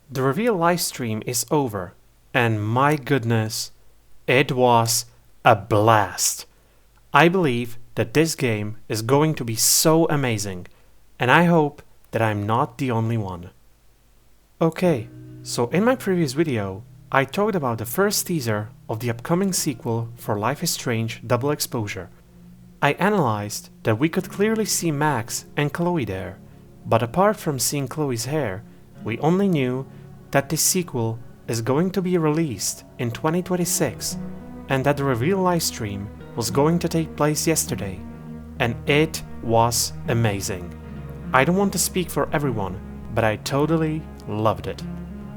The reveal livestream is over, and my goodness, it was a blast. I believe that this game is going to be so amazing, and I hope that I'm not the only one. Okay, so in my previous video, I talked about the first teaser of the upcoming sequel for Life is Strange Double Exposure. I analyzed that we could clearly see Max and Chloe there, but apart from seeing Chloe's hair, we only knew that this sequel is going to be released in 2026 and that the reveal livestream was going to take place yesterday, and it was amazing. I don't want to speak for everyone, but I totally loved it.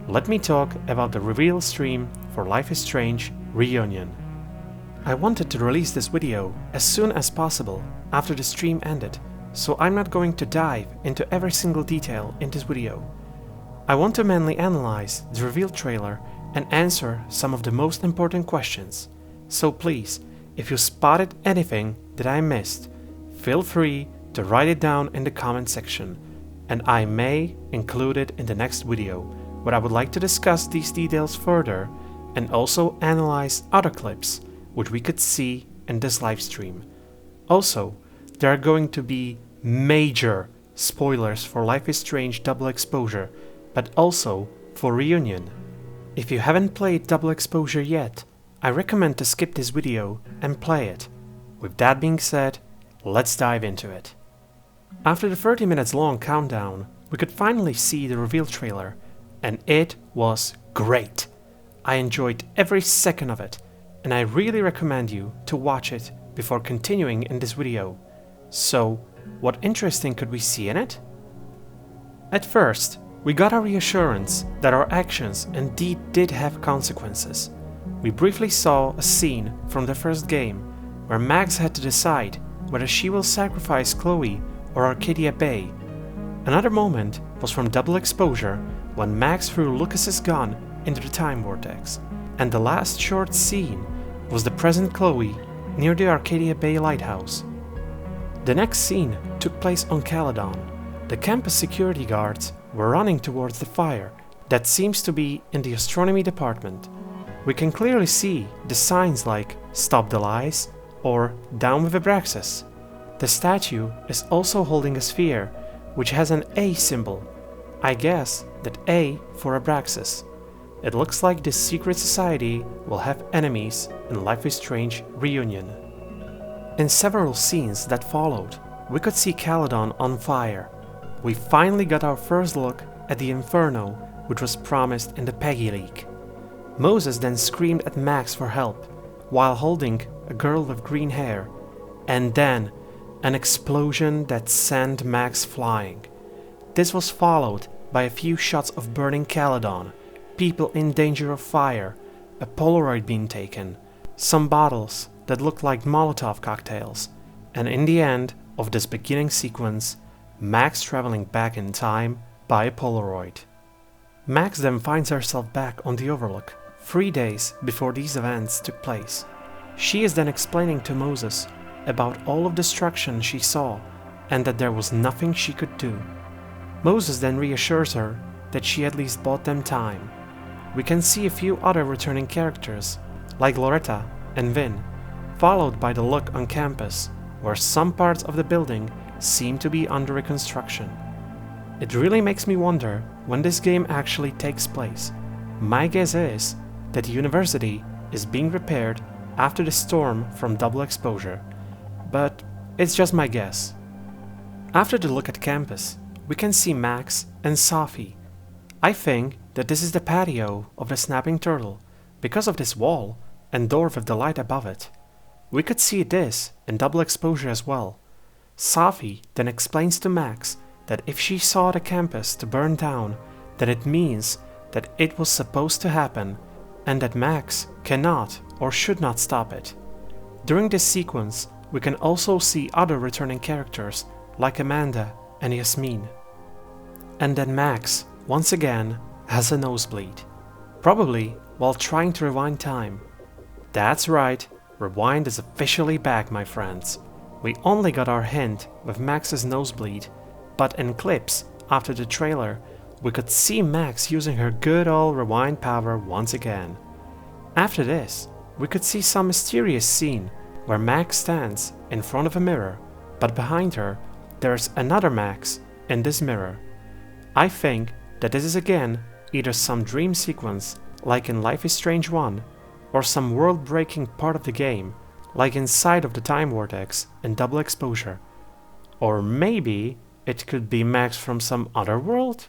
Let me talk about the reveal stream for Life is Strange Reunion. I wanted to release this video as soon as possible after the stream ended, so I'm not going to dive into every single detail in this video. I want to mainly analyze the reveal trailer and answer some of the most important questions, so please, if you spotted anything that I missed, feel free to write it down in the comment section, and I may include it in the next video, where I would like to discuss these details further and also analyze other clips which we could see in this livestream. Also, there are going to be major spoilers for Life is Strange Double Exposure, but also for Reunion. If you haven't played Double Exposure yet, I recommend to skip this video and play it. With that being said, let's dive into it. After the 30 minutes long countdown, we could finally see the reveal trailer, and it was great. I enjoyed every second of it, and I really recommend you to watch it before continuing in this video. So, what interesting could we see in it? At first, we got a reassurance that our actions indeed did have consequences. We briefly saw a scene from the first game where Max had to decide whether she will sacrifice Chloe or Arcadia Bay. Another moment was from Double Exposure when Max threw Lucas's gun into the time vortex, and the last short scene was the present Chloe near the Arcadia Bay lighthouse. The next scene took place on Hellerton. The campus security guards were running towards the fire that seems to be in the astronomy department. We can clearly see the signs like "Stop the Lies" or "Down with Abraxas." The statue is also holding a sphere which has an A symbol. I guess that A for Abraxas. It looks like this secret society will have enemies in Life is Strange Reunion. In several scenes that followed, we could see Hellerton on fire. We finally got our first look at the Inferno, which was promised in the Peggy leak. Moses then screamed at Max for help, while holding a girl with green hair, and then an explosion that sent Max flying. This was followed by a few shots of burning Hellerton, people in danger of fire, a Polaroid being taken, some bottles that looked like Molotov cocktails, and in the end of this beginning sequence, Max traveling back in time by a Polaroid. Max then finds herself back on the Overlook, 3 days before these events took place. She is then explaining to Moses about all of the destruction she saw and that there was nothing she could do. Moses then reassures her that she at least bought them time. We can see a few other returning characters, like Loretta and Vin, followed by the look on campus, where some parts of the building seem to be under reconstruction. It really makes me wonder when this game actually takes place. My guess is that the university is being repaired after the storm from Double Exposure, but it's just my guess. After the look at campus, we can see Max and Sophie. I think that this is the patio of the Snapping Turtle, because of this wall and door with the light above it. We could see this in Double Exposure as well. Sophie then explains to Max that if she saw the campus to burn down, then it means that it was supposed to happen and that Max cannot or should not stop it. During this sequence, we can also see other returning characters like Amanda and Yasmin. And then Max, once again, has a nosebleed, probably while trying to rewind time. That's right, Rewind is officially back, my friends. We only got our hint with Max's nosebleed, but in clips after the trailer, we could see Max using her good old rewind power once again. After this, we could see some mysterious scene where Max stands in front of a mirror, but behind her there's another Max in this mirror. I think that this is again either some dream sequence like in Life is Strange 1, or some world-breaking part of the game like inside of the Time Vortex in Double Exposure. Or maybe it could be Max from some other world?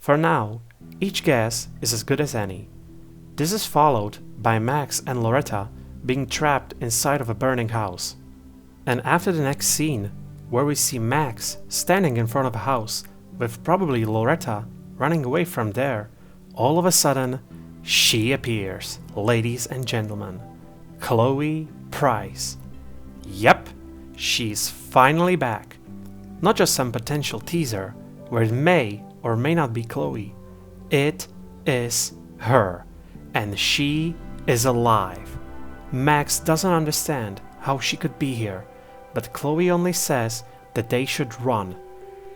For now, each guess is as good as any. This is followed by Max and Loretta being trapped inside of a burning house. And after the next scene, where we see Max standing in front of a house with probably Loretta running away from there, all of a sudden, she appears, ladies and gentlemen. Chloe Price. Yep, she's finally back. Not just some potential teaser, where it may or may not be Chloe. It is her. And she is alive. Max doesn't understand how she could be here, but Chloe only says that they should run.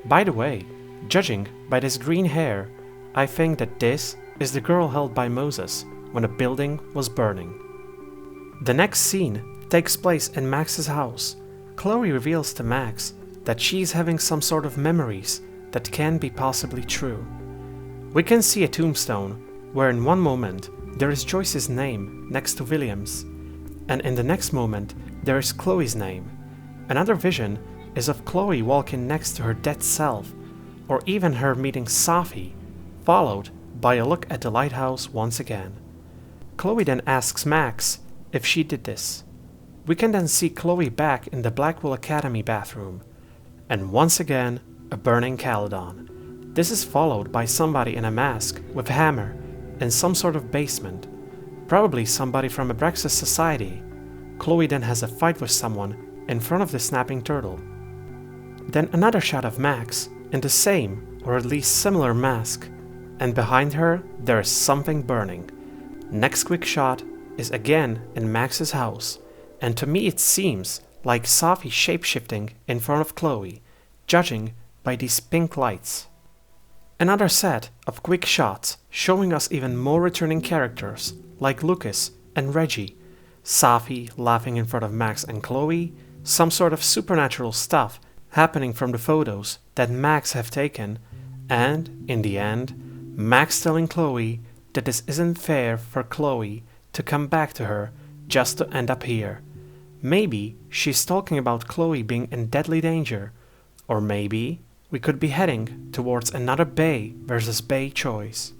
By the way, judging by this green hair, I think that this is the girl held by Moses when a building was burning. The next scene takes place in Max's house. Chloe reveals to Max that she's having some sort of memories that can be possibly true. We can see a tombstone where in one moment there is Joyce's name next to William's, and in the next moment there is Chloe's name. Another vision is of Chloe walking next to her dead self, or even her meeting Safi, followed by a look at the lighthouse once again. Chloe then asks Max if she did this. We can then see Chloe back in the Blackwell Academy bathroom, and once again a burning Caledon. This is followed by somebody in a mask with a hammer in some sort of basement, probably somebody from Abraxas Society. Chloe then has a fight with someone in front of the snapping turtle. Then another shot of Max in the same or at least similar mask, and behind her there is something burning. Next quick shot is again in Max's house, and to me it seems like Safi shapeshifting in front of Chloe, judging by these pink lights. Another set of quick shots showing us even more returning characters like Lucas and Reggie, Safi laughing in front of Max and Chloe, some sort of supernatural stuff happening from the photos that Max have taken, and in the end, Max telling Chloe that this isn't fair for Chloe to come back to her just to end up here. Maybe she's talking about Chloe being in deadly danger, or maybe we could be heading towards another Bay versus Bay choice.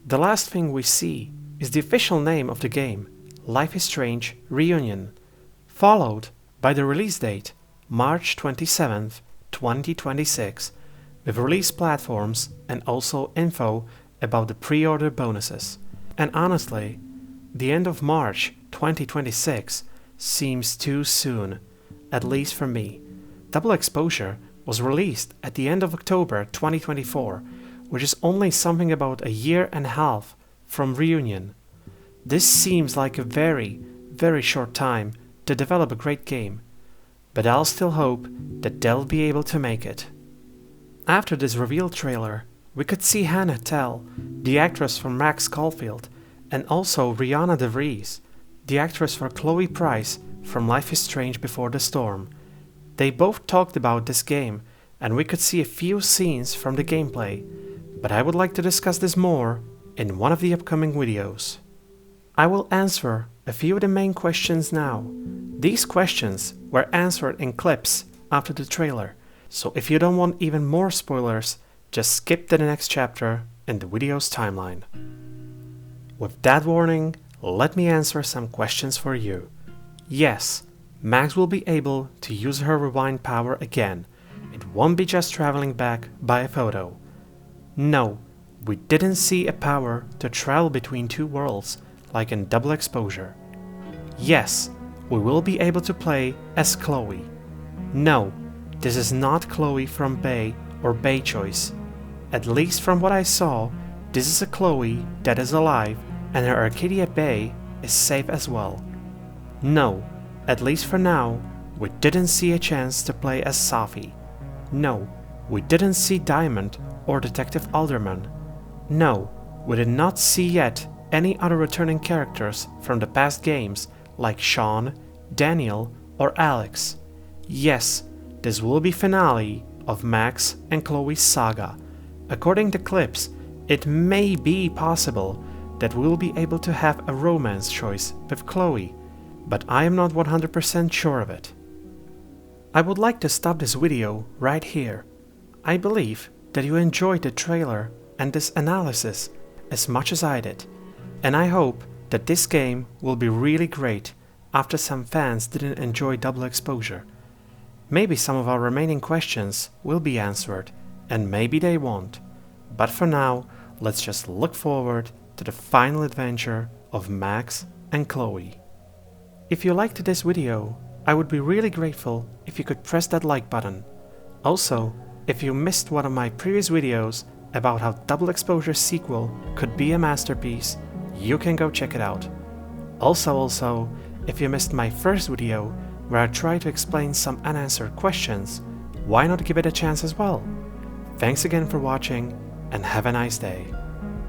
The last thing we see is the official name of the game, Life is Strange Reunion, followed by the release date, March 27th, 2026, with release platforms and also info about the pre-order bonuses. And honestly, the end of March 2026 seems too soon, at least for me. Double Exposure was released at the end of October 2024, which is only something about a year and a half from Reunion. This seems like a very, very short time to develop a great game, but I'll still hope that they'll be able to make it. After this reveal trailer, we could see Hannah Tell, the actress from Max Caulfield, and also Rihanna DeVries, the actress for Chloe Price from Life is Strange Before the Storm. They both talked about this game, and we could see a few scenes from the gameplay, but I would like to discuss this more in one of the upcoming videos. I will answer a few of the main questions now. These questions were answered in clips after the trailer, so if you don't want even more spoilers, just skip to the next chapter in the video's timeline. With that warning, let me answer some questions for you. Yes, Max will be able to use her rewind power again. It won't be just traveling back by a photo. No, we didn't see a power to travel between two worlds like in Double Exposure. Yes, we will be able to play as Chloe. No, this is not Chloe from Bay or Bay Choice. At least from what I saw, this is a Chloe that is alive and her Arcadia Bay is safe as well. No, at least for now, we didn't see a chance to play as Safi. No, we didn't see Diamond or Detective Alderman. No, we did not see yet any other returning characters from the past games like Sean, Daniel, or Alex. Yes, this will be finale of Max and Chloe's saga. According to clips, it may be possible that we'll be able to have a romance choice with Chloe, but I am not 100% sure of it. I would like to stop this video right here. I believe that you enjoyed the trailer and this analysis as much as I did, and I hope that this game will be really great after some fans didn't enjoy Double Exposure. Maybe some of our remaining questions will be answered, and maybe they won't. But for now, let's just look forward to the final adventure of Max and Chloe. If you liked this video, I would be really grateful if you could press that like button. Also, if you missed one of my previous videos about how Double Exposure's sequel could be a masterpiece, you can go check it out. Also, if you missed my first video where I tried to explain some unanswered questions, why not give it a chance as well? Thanks again for watching, and have a nice day.